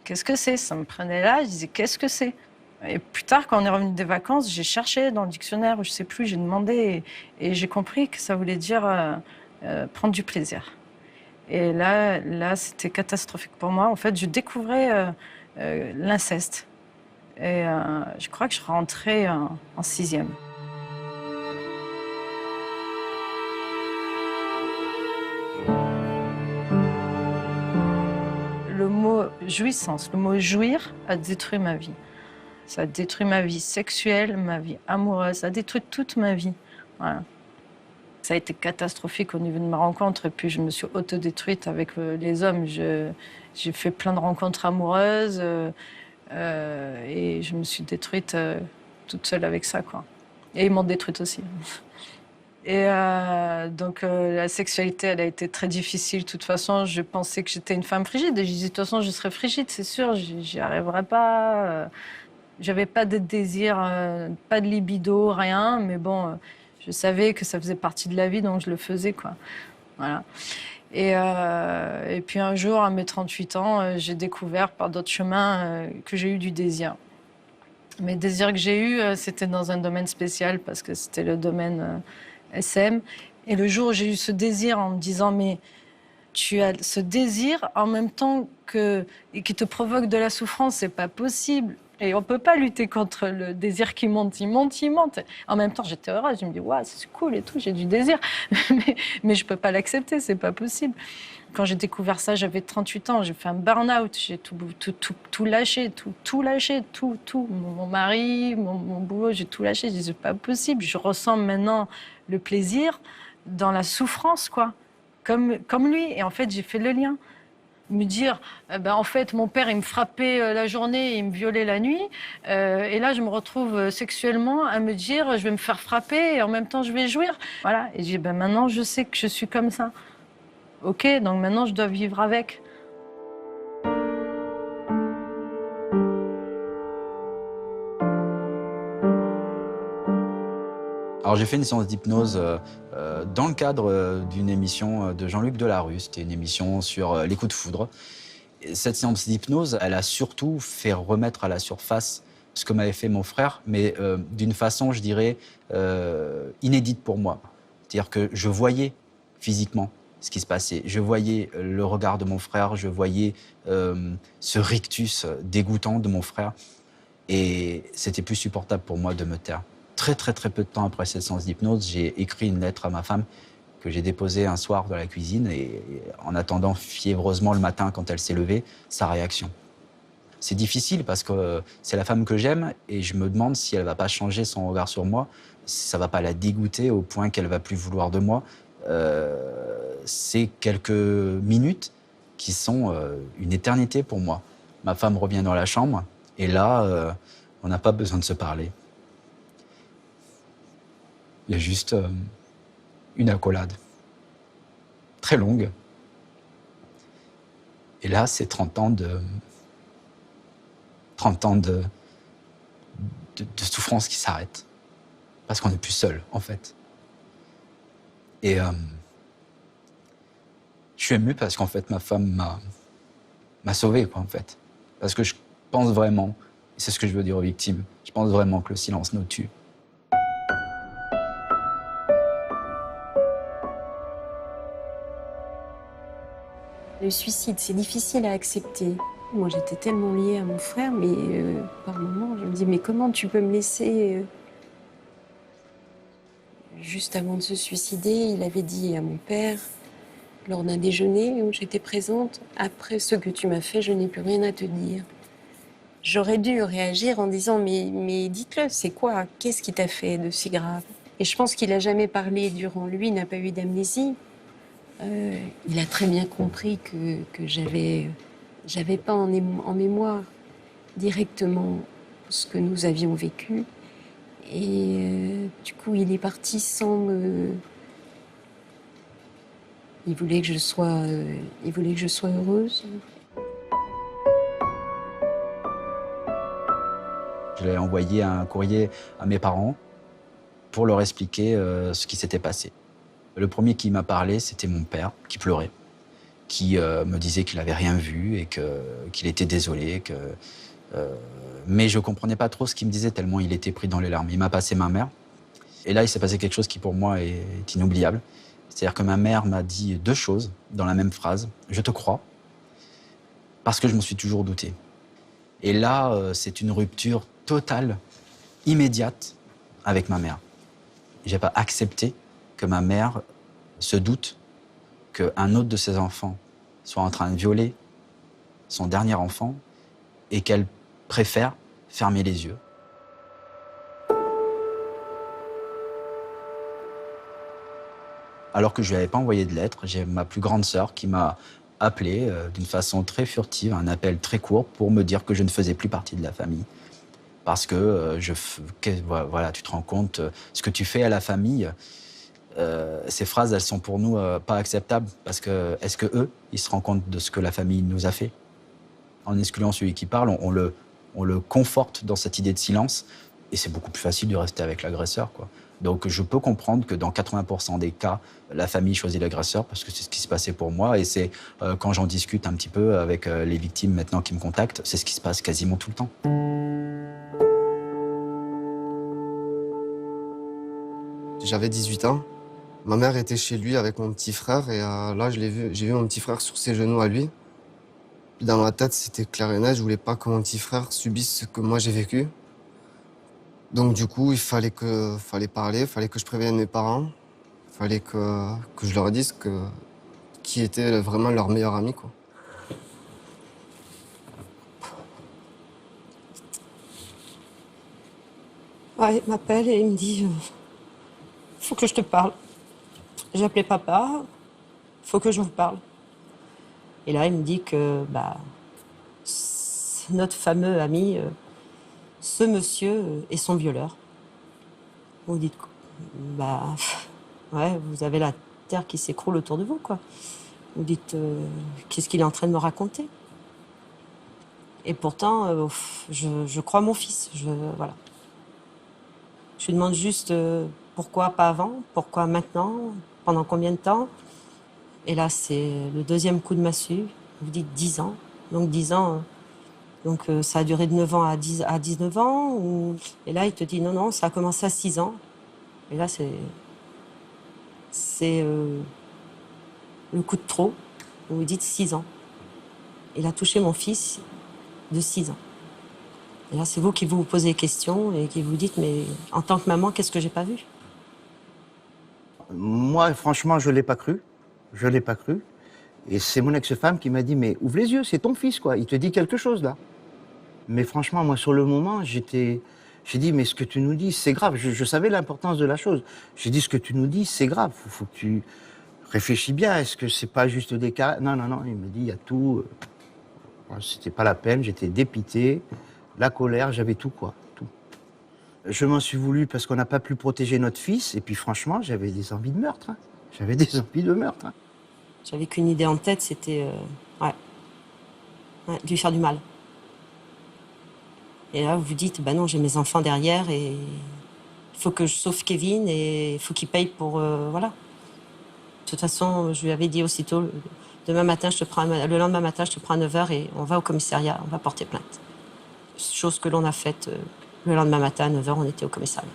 Qu'est-ce que c'est ?» Ça me prenait là, je disais « Qu'est-ce que c'est ?» Et plus tard, quand on est revenu des vacances, j'ai cherché dans le dictionnaire, ou je ne sais plus, j'ai demandé et j'ai compris que ça voulait dire prendre du plaisir. Et là c'était catastrophique pour moi. En fait, je découvrais l'inceste. Et je crois que je rentrais en 6e. Le mot jouissance, le mot jouir a détruit ma vie. Ça a détruit ma vie sexuelle, ma vie amoureuse, ça a détruit toute ma vie. Voilà. Ça a été catastrophique au niveau de ma rencontre et puis je me suis autodétruite avec les hommes. J'ai fait plein de rencontres amoureuses. Et je me suis détruite toute seule avec ça, quoi. Et ils m'ont détruite aussi. Et donc la sexualité, elle a été très difficile. De toute façon, je pensais que j'étais une femme frigide. Et je disais, de toute façon, je serais frigide, c'est sûr, j'y arriverais pas. J'avais pas de désir, pas de libido, rien. Mais bon, je savais que ça faisait partie de la vie, donc je le faisais, quoi. Voilà. Et puis un jour, à mes 38 ans, j'ai découvert par d'autres chemins que j'ai eu du désir. Mais le désir que j'ai eu, c'était dans un domaine spécial parce que c'était le domaine SM. Et le jour où j'ai eu ce désir en me disant, mais tu as ce désir en même temps et qui te provoque de la souffrance, c'est pas possible. Et on peut pas lutter contre le désir qui monte, il monte, il monte. En même temps, j'étais heureuse, je me dis, waouh, c'est cool et tout, j'ai du désir. mais je peux pas l'accepter, c'est pas possible. Quand j'ai découvert ça, j'avais 38 ans, j'ai fait un burn-out, j'ai tout lâché, tout lâché, tout. Mon mari, mon boulot, j'ai tout lâché. Je dis, c'est pas possible, je ressens maintenant le plaisir dans la souffrance, quoi, comme lui. Et en fait, j'ai fait le lien. Me dire, en fait, mon père, il me frappait la journée, il me violait la nuit. Et là, je me retrouve sexuellement à me dire, je vais me faire frapper et en même temps, je vais jouir. Voilà. Et j'ai dit, maintenant, je sais que je suis comme ça. OK, donc maintenant, je dois vivre avec. Alors j'ai fait une séance d'hypnose dans le cadre d'une émission de Jean-Luc Delarue. C'était une émission sur les coups de foudre. Et cette séance d'hypnose, elle a surtout fait remettre à la surface ce que m'avait fait mon frère, mais d'une façon, je dirais, inédite pour moi. C'est-à-dire que je voyais physiquement ce qui se passait. Je voyais le regard de mon frère, je voyais ce rictus dégoûtant de mon frère. Et c'était plus supportable pour moi de me taire. Très, très, très peu de temps après cette séance d'hypnose, j'ai écrit une lettre à ma femme que j'ai déposée un soir dans la cuisine et en attendant fiévreusement le matin quand elle s'est levée, sa réaction. C'est difficile parce que c'est la femme que j'aime et je me demande si elle ne va pas changer son regard sur moi, si ça ne va pas la dégoûter au point qu'elle ne va plus vouloir de moi. C'est quelques minutes qui sont une éternité pour moi. Ma femme revient dans la chambre et là, on n'a pas besoin de se parler. Il y a juste une accolade, très longue. Et là, c'est 30 ans de souffrance qui s'arrêtent. Parce qu'on n'est plus seul, en fait. Et je suis ému parce qu'en fait, ma femme m'a sauvé, quoi, en fait. Parce que je pense vraiment, et c'est ce que je veux dire aux victimes, je pense vraiment que le silence nous tue. Le suicide, c'est difficile à accepter. Moi, j'étais tellement liée à mon frère, mais par moments, je me dis, mais comment tu peux me laisser Juste avant de se suicider, il avait dit à mon père, lors d'un déjeuner où j'étais présente, « Après ce que tu m'as fait, je n'ai plus rien à te dire. » J'aurais dû réagir en disant, mais dites-le, c'est quoi? Qu'est-ce qui t'a fait de si grave? Et je pense qu'il n'a jamais parlé durant lui, il n'a pas eu d'amnésie. Il a très bien compris que j'avais pas en mémoire directement ce que nous avions vécu. Et du coup, il est parti sans me... Il voulait que je sois heureuse. Je lui ai envoyé un courrier à mes parents pour leur expliquer ce qui s'était passé. Le premier qui m'a parlé, c'était mon père, qui pleurait, qui me disait qu'il n'avait rien vu et qu'il était désolé. Mais je ne comprenais pas trop ce qu'il me disait tellement il était pris dans les larmes. Il m'a passé ma mère. Et là, il s'est passé quelque chose qui, pour moi, est inoubliable. C'est-à-dire que ma mère m'a dit deux choses dans la même phrase. « Je te crois, parce que je me suis toujours douté. » Et là, c'est une rupture totale, immédiate, avec ma mère. Je n'ai pas accepté que ma mère se doute qu'un autre de ses enfants soit en train de violer son dernier enfant et qu'elle préfère fermer les yeux. Alors que je ne lui avais pas envoyé de lettre, j'ai ma plus grande sœur qui m'a appelé d'une façon très furtive, un appel très court pour me dire que je ne faisais plus partie de la famille. Parce que, voilà, tu te rends compte, ce que tu fais à la famille, ces phrases, elles sont pour nous pas acceptables. Parce que, est-ce que eux, ils se rendent compte de ce que la famille nous a fait? En excluant celui qui parle, on le conforte dans cette idée de silence. Et c'est beaucoup plus facile de rester avec l'agresseur, quoi. Donc, je peux comprendre que dans 80% des cas, la famille choisit l'agresseur parce que c'est ce qui se passait pour moi. Et c'est quand j'en discute un petit peu avec les victimes maintenant qui me contactent, c'est ce qui se passe quasiment tout le temps. J'avais 18 ans. Ma mère était chez lui avec mon petit frère et là, j'ai vu mon petit frère sur ses genoux à lui. Puis dans ma tête, c'était clair et net. Je voulais pas que mon petit frère subisse ce que moi j'ai vécu. Donc du coup, il fallait parler, il fallait que je prévienne mes parents, il fallait que je leur dise qui était vraiment leur meilleur ami, quoi. Ouais, il m'appelle et il me dit faut que je te parle. J'ai appelé papa, faut que je vous parle. Et là, il me dit que notre fameux ami, ce monsieur est son violeur. Vous dites, ouais, vous avez la terre qui s'écroule autour de vous, quoi. Vous dites, qu'est-ce qu'il est en train de me raconter? Et pourtant, je crois mon fils, voilà. Je lui demande juste pourquoi pas avant, pourquoi maintenant, pendant combien de temps? Et là, c'est le deuxième coup de massue. Vous dites 10 ans. Donc 10 ans, Donc ça a duré de 9 ans à 19 ans. Et là, il te dit non, non, ça a commencé à 6 ans. Et là, c'est le coup de trop. Vous vous dites 6 ans. Il a touché mon fils de 6 ans. Et là, c'est vous qui vous posez des questions et qui vous dites, mais en tant que maman, qu'est-ce que j'ai pas vu? Moi, franchement, je l'ai pas cru. Je l'ai pas cru. Et c'est mon ex-femme qui m'a dit, mais ouvre les yeux, c'est ton fils, quoi. Il te dit quelque chose, là. Mais franchement, moi, sur le moment, j'ai dit, mais ce que tu nous dis, c'est grave. Je savais l'importance de la chose. J'ai dit, ce que tu nous dis, c'est grave. Faut que tu réfléchis bien. Est-ce que c'est pas juste des cas? Non, non, non. Il me dit, il y a tout. C'était pas la peine. J'étais dépité. La colère, j'avais tout, quoi. Tout. Je m'en suis voulu parce qu'on n'a pas pu protéger notre fils. Et puis, franchement, j'avais des envies de meurtre. Hein. J'avais des envies de meurtre. Hein. J'avais qu'une idée en tête, c'était de lui faire du mal. Et là, vous vous dites, bah non, j'ai mes enfants derrière et il faut que je sauve Kevin et il faut qu'il paye pour... voilà. De toute façon, je lui avais dit aussitôt, le lendemain matin, je te prends à 9h et on va au commissariat, on va porter plainte. Chose que l'on a faite le lendemain matin à 9h, on était au commissariat.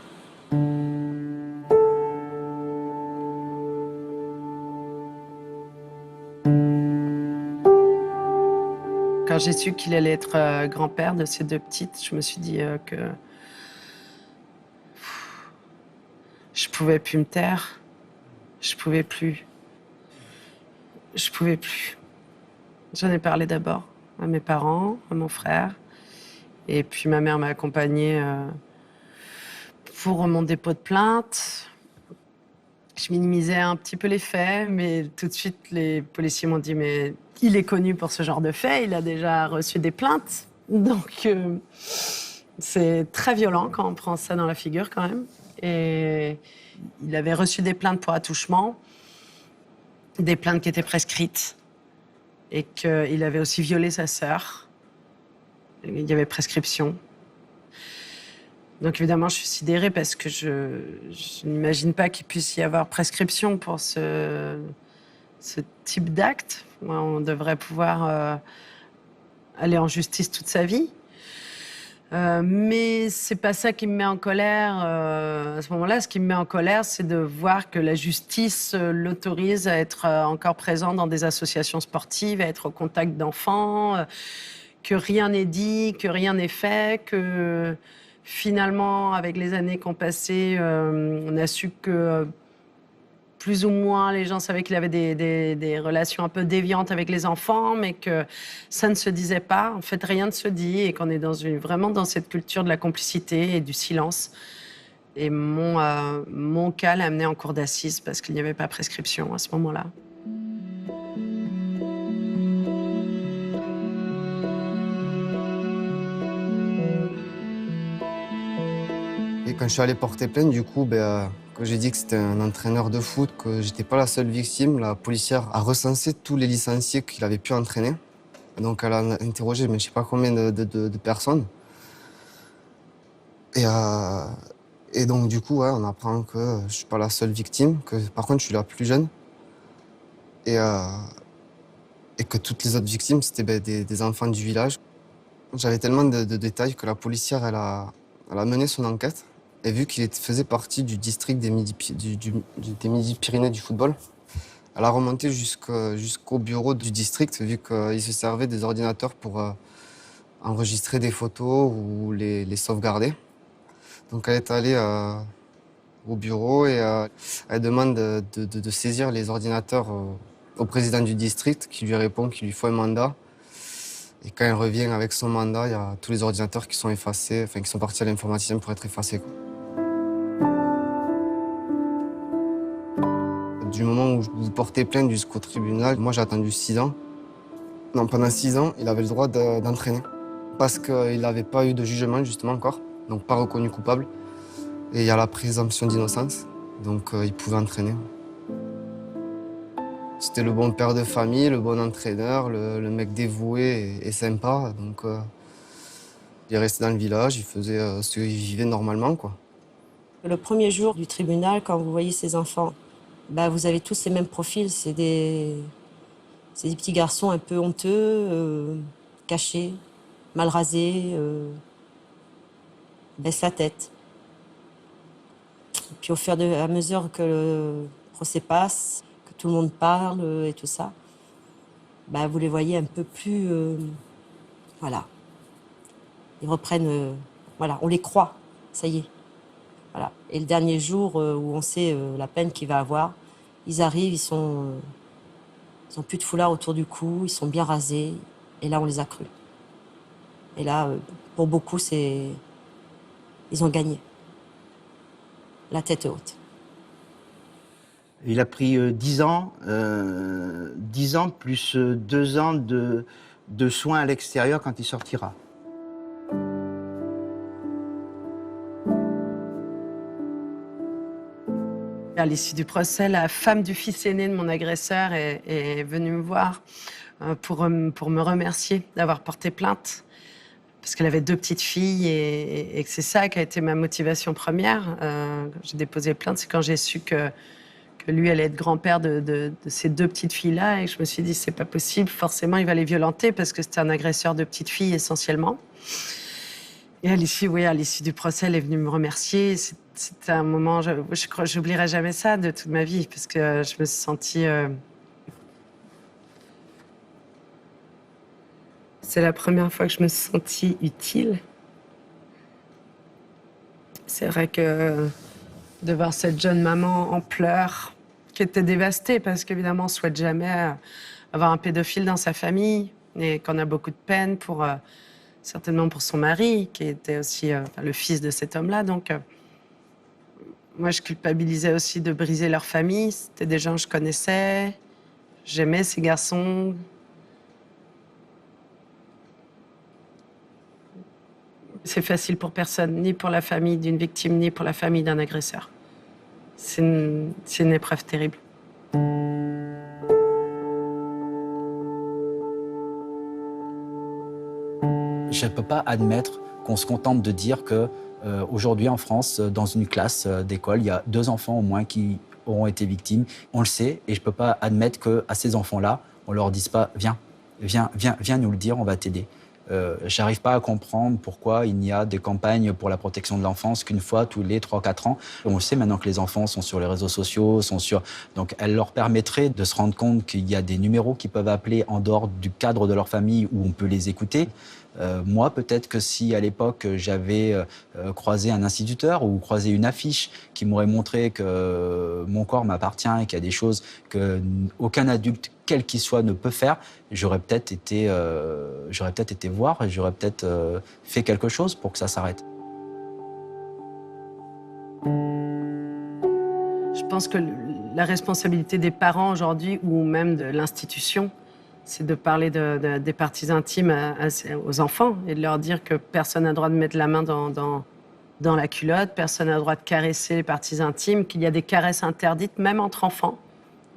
Quand j'ai su qu'il allait être grand-père de ces 2 petites, je me suis dit que je pouvais plus me taire. Je pouvais plus. Je pouvais plus. J'en ai parlé d'abord à mes parents, à mon frère. Et puis ma mère m'a accompagnée pour mon dépôt de plainte. Je minimisais un petit peu les faits, mais tout de suite, les policiers m'ont dit « mais il est connu pour ce genre de faits, il a déjà reçu des plaintes ». Donc, c'est très violent quand on prend ça dans la figure, quand même. Et il avait reçu des plaintes pour attouchement, des plaintes qui étaient prescrites, et qu'il avait aussi violé sa sœur. Il y avait prescription. Donc évidemment, je suis sidérée parce que je n'imagine pas qu'il puisse y avoir prescription pour ce type d'acte. On devrait pouvoir aller en justice toute sa vie. Mais c'est pas ça qui me met en colère. À ce moment-là, ce qui me met en colère, c'est de voir que la justice l'autorise à être encore présent dans des associations sportives, à être au contact d'enfants, que rien n'est dit, que rien n'est fait, que finalement, avec les années qu'on passait, on a su que plus ou moins les gens savaient qu'il avait des relations un peu déviantes avec les enfants, mais que ça ne se disait pas. En fait, rien ne se dit et qu'on est vraiment dans cette culture de la complicité et du silence. Et mon cas l'a amené en cour d'assises parce qu'il n'y avait pas prescription à ce moment-là. Et quand je suis allé porter plainte, du coup, quand j'ai dit que c'était un entraîneur de foot, que j'étais pas la seule victime, la policière a recensé tous les licenciés qu'il avait pu entraîner. Donc elle a interrogé, mais je sais pas combien de personnes. Et donc du coup, ouais, on apprend que je suis pas la seule victime, que par contre je suis la plus jeune. Et que toutes les autres victimes, c'était des enfants du village. J'avais tellement de détails que la policière, elle a mené son enquête. Et vu qu'il faisait partie du district des Midi-Pyrénées du football, elle a remonté jusqu'au bureau du district, vu qu'il se servait des ordinateurs pour enregistrer des photos ou les sauvegarder. Donc elle est allée au bureau et elle demande de saisir les ordinateurs au président du district, qui lui répond qu'il lui faut un mandat. Et quand elle revient avec son mandat, il y a tous les ordinateurs qui sont effacés, enfin qui sont partis à l'informaticien pour être effacés, quoi. Du moment où vous portez plainte jusqu'au tribunal, moi j'ai attendu 6 ans. Non, pendant 6 ans, il avait le droit d'entraîner. Parce qu'il n'avait pas eu de jugement, justement, encore. Donc pas reconnu coupable. Et il y a la présomption d'innocence. Donc il pouvait entraîner. C'était le bon père de famille, le bon entraîneur, le mec dévoué et sympa. Donc il est resté dans le village, il faisait ce qu'il vivait normalement, quoi. Le premier jour du tribunal, quand vous voyez ces enfants, vous avez tous ces mêmes profils. C'est des petits garçons un peu honteux, cachés, mal rasé, baisse la tête. Et puis au fur et à mesure que le procès passe, que tout le monde parle et tout ça, bah, vous les voyez un peu plus... voilà. Ils reprennent... voilà, on les croit, ça y est. Voilà. Et le dernier jour où on sait la peine qu'il va avoir, ils arrivent, ils ont plus de foulard autour du cou, ils sont bien rasés, et là on les a crus. Et là, pour beaucoup, ils ont gagné. La tête haute. Il a pris 10 ans, 10 ans plus 2 ans de soins à l'extérieur quand il sortira. À l'issue du procès, la femme du fils aîné de mon agresseur est venue me voir pour me remercier d'avoir porté plainte. Parce qu'elle avait 2 petites filles et que c'est ça qui a été ma motivation première. J'ai déposé plainte, c'est quand j'ai su que lui allait être grand-père de ces 2 petites filles-là, et que je me suis dit, c'est pas possible, forcément il va les violenter parce que c'était un agresseur de petites filles essentiellement. Et à l'issue du procès, elle est venue me remercier. C'était un moment, je crois, j'oublierai jamais ça de toute ma vie, parce que je me suis sentie... C'est la première fois que je me suis sentie utile. C'est vrai que de voir cette jeune maman en pleurs, qui était dévastée, parce qu'évidemment, on ne souhaite jamais avoir un pédophile dans sa famille, et qu'on a beaucoup de peine certainement pour son mari, qui était aussi le fils de cet homme-là. Donc, moi, je culpabilisais aussi de briser leur famille. C'était des gens que je connaissais. J'aimais ces garçons. C'est facile pour personne, ni pour la famille d'une victime, ni pour la famille d'un agresseur. C'est une épreuve terrible. Je ne peux pas admettre qu'on se contente de dire que aujourd'hui en France, dans une classe d'école, il y a 2 enfants au moins qui auront été victimes. On le sait, et je ne peux pas admettre qu'à ces enfants-là, on leur dise pas « viens nous le dire, on va t'aider ». J'arrive pas à comprendre pourquoi il n'y a des campagnes pour la protection de l'enfance qu'une fois tous les 3-4 ans. On sait maintenant que les enfants sont sur les réseaux sociaux, donc elle leur permettrait de se rendre compte qu'il y a des numéros qu'ils peuvent appeler en dehors du cadre de leur famille où on peut les écouter. Moi, peut-être que si à l'époque j'avais croisé un instituteur ou croisé une affiche qui m'aurait montré que mon corps m'appartient et qu'il y a des choses qu'aucun adulte, quel qu'il soit, ne peut faire, j'aurais peut-être été voir et j'aurais peut-être fait quelque chose pour que ça s'arrête. Je pense que la responsabilité des parents aujourd'hui, ou même de l'institution, c'est de parler des parties intimes aux enfants et de leur dire que personne n'a le droit de mettre la main dans la culotte, personne n'a le droit de caresser les parties intimes, qu'il y a des caresses interdites même entre enfants,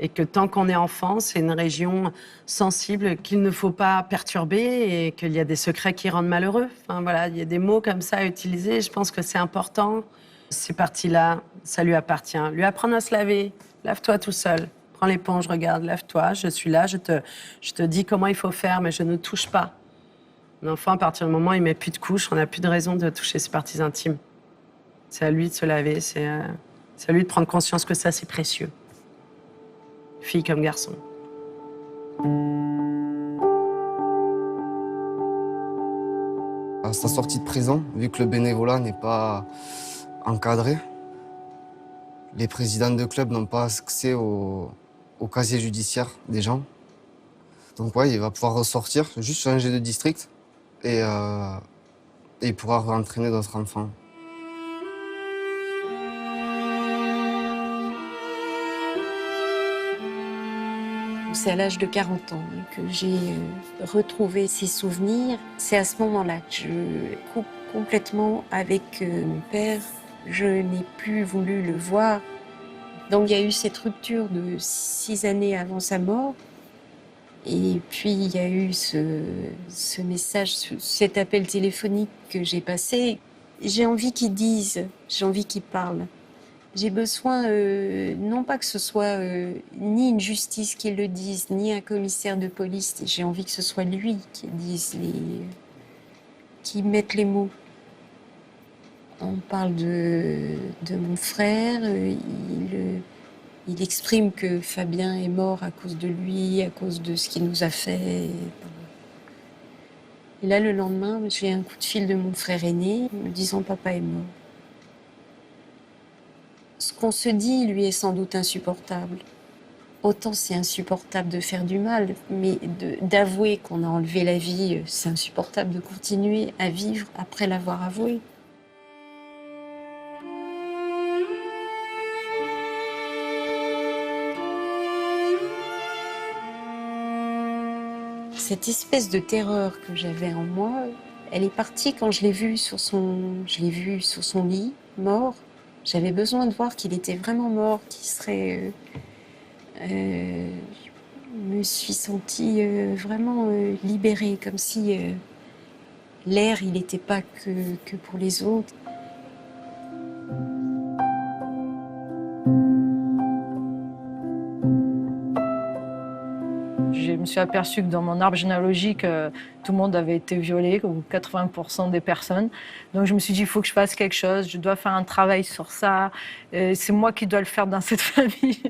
et que tant qu'on est enfant, c'est une région sensible qu'il ne faut pas perturber et qu'il y a des secrets qui rendent malheureux. Enfin, voilà, il y a des mots comme ça à utiliser. Je pense que c'est important. Ces parties-là, ça lui appartient. Lui apprendre à se laver, lave-toi tout seul. Prends l'éponge, regarde, lave-toi, je suis là, je te dis comment il faut faire, mais je ne touche pas. Un enfant, à partir du moment où il met plus de couches, on n'a plus de raison de toucher ses parties intimes. C'est à lui de se laver, c'est à lui de prendre conscience que ça, c'est précieux. Fille comme garçon. À sa sortie de prison, vu que le bénévolat n'est pas encadré, les présidents de clubs n'ont pas accès au casier judiciaire des gens. Donc ouais, il va pouvoir ressortir, juste changer de district et il pourra entraîner d'autres enfants. C'est à l'âge de 40 ans que j'ai retrouvé ces souvenirs. C'est à ce moment-là que je coupe complètement avec mon père. Je n'ai plus voulu le voir. Donc il y a eu cette rupture de 6 années avant sa mort. Et puis il y a eu ce message, cet appel téléphonique que j'ai passé. J'ai envie qu'ils disent, j'ai envie qu'ils parlent. J'ai besoin, non pas que ce soit ni une justice qui le dise, ni un commissaire de police. J'ai envie que ce soit lui qui dise qui mettent les mots. On parle de mon frère, il exprime que Fabien est mort à cause de lui, à cause de ce qu'il nous a fait. Et là, le lendemain, j'ai un coup de fil de mon frère aîné me disant « Papa est mort ». Ce qu'on se dit, lui, est sans doute insupportable. Autant c'est insupportable de faire du mal, mais d'avouer qu'on a enlevé la vie, c'est insupportable de continuer à vivre après l'avoir avoué. Cette espèce de terreur que j'avais en moi, elle est partie quand je l'ai vu sur son lit, mort. J'avais besoin de voir qu'il était vraiment mort, qu'il serait... je me suis sentie vraiment libérée, comme si l'air, il n'était pas que pour les autres. Je me suis aperçue que dans mon arbre généalogique, tout le monde avait été violé, ou 80% des personnes. Donc je me suis dit, il faut que je fasse quelque chose, je dois faire un travail sur ça. C'est moi qui dois le faire dans cette famille.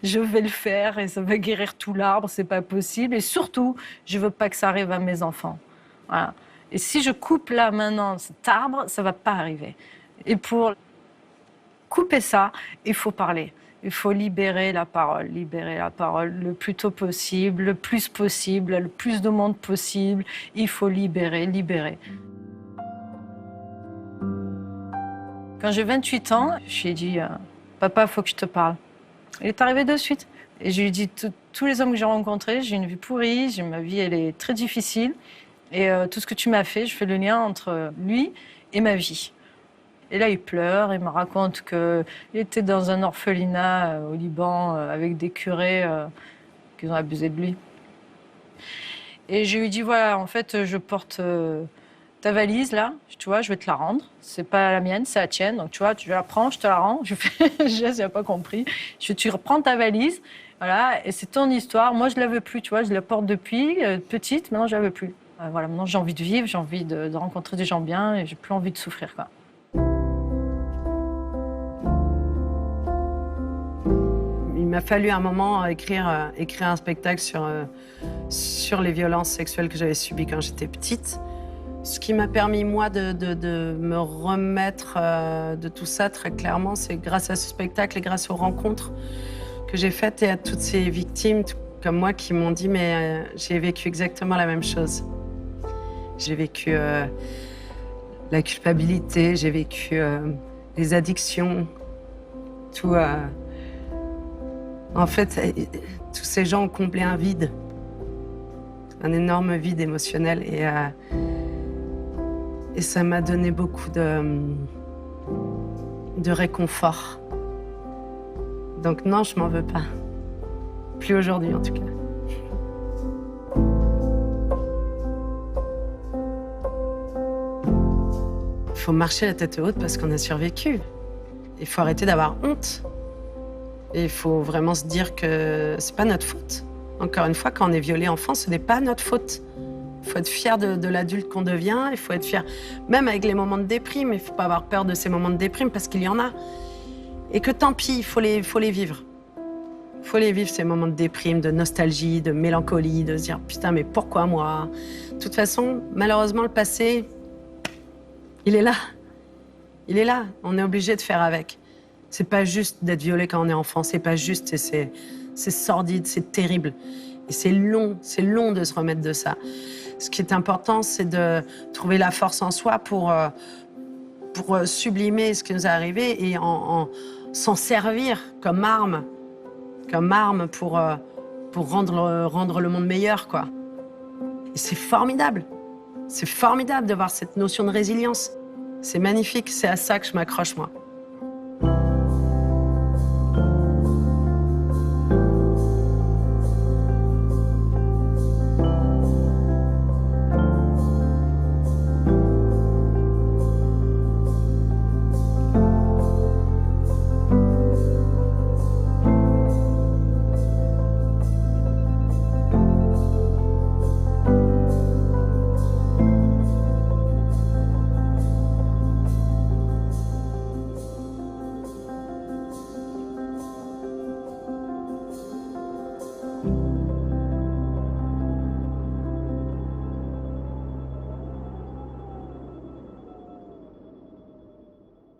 Je vais le faire et ça va guérir tout l'arbre, c'est pas possible. Et surtout, je veux pas que ça arrive à mes enfants. Voilà. Et si je coupe là maintenant cet arbre, ça va pas arriver. Et pour couper ça, il faut parler. Il faut libérer la parole le plus tôt possible, le plus de monde possible. Il faut libérer. Quand j'ai 28 ans, je lui ai dit « Papa, il faut que je te parle ». Il est arrivé de suite. Et je lui ai dit « Tous les hommes que j'ai rencontrés, j'ai une vie pourrie, ma vie elle est très difficile. Et tout ce que tu m'as fait, je fais le lien entre lui et ma vie ». Et là, il pleure, il me raconte qu'il était dans un orphelinat au Liban avec des curés qui ont abusé de lui. Et je lui dis, voilà, en fait, je porte ta valise, là, tu vois, je vais te la rendre. C'est pas la mienne, c'est la tienne. Donc, tu vois, tu la prends, je te la rends. Je fais, je n'ai pas compris. Tu reprends ta valise, voilà, et c'est ton histoire. Moi, je la veux plus, tu vois, je la porte depuis petite, maintenant, je la veux plus. Voilà, maintenant, j'ai envie de vivre, j'ai envie de rencontrer des gens bien et j'ai plus envie de souffrir, quoi. Il m'a fallu un moment écrire un spectacle sur les violences sexuelles que j'avais subies quand j'étais petite. Ce qui m'a permis, moi, de me remettre de tout ça, très clairement, c'est grâce à ce spectacle et grâce aux rencontres que j'ai faites et à toutes ces victimes comme moi qui m'ont dit « mais j'ai vécu exactement la même chose ». J'ai vécu la culpabilité, j'ai vécu les addictions, tout... En fait, tous ces gens ont comblé un vide, un énorme vide émotionnel. Et ça m'a donné beaucoup de réconfort. Donc non, je m'en veux pas. Plus aujourd'hui, en tout cas. Il faut marcher la tête haute parce qu'on a survécu. Il faut arrêter d'avoir honte. Et il faut vraiment se dire que c'est pas notre faute. Encore une fois, quand on est violé enfant, ce n'est pas notre faute. Il faut être fier de l'adulte qu'on devient, il faut être fier, même avec les moments de déprime, il faut pas avoir peur de ces moments de déprime parce qu'il y en a. Et que tant pis, il faut les vivre. Il faut les vivre, ces moments de déprime, de nostalgie, de mélancolie, de se dire « putain, mais pourquoi moi ?» De toute façon, malheureusement, le passé, il est là. Il est là, on est obligé de faire avec. C'est pas juste d'être violé quand on est enfant, c'est pas juste, c'est sordide, c'est terrible. Et c'est long de se remettre de ça. Ce qui est important, c'est de trouver la force en soi pour sublimer ce qui nous est arrivé et s'en servir comme arme pour rendre le monde meilleur, quoi. Et c'est formidable de voir cette notion de résilience. C'est magnifique, c'est à ça que je m'accroche, moi.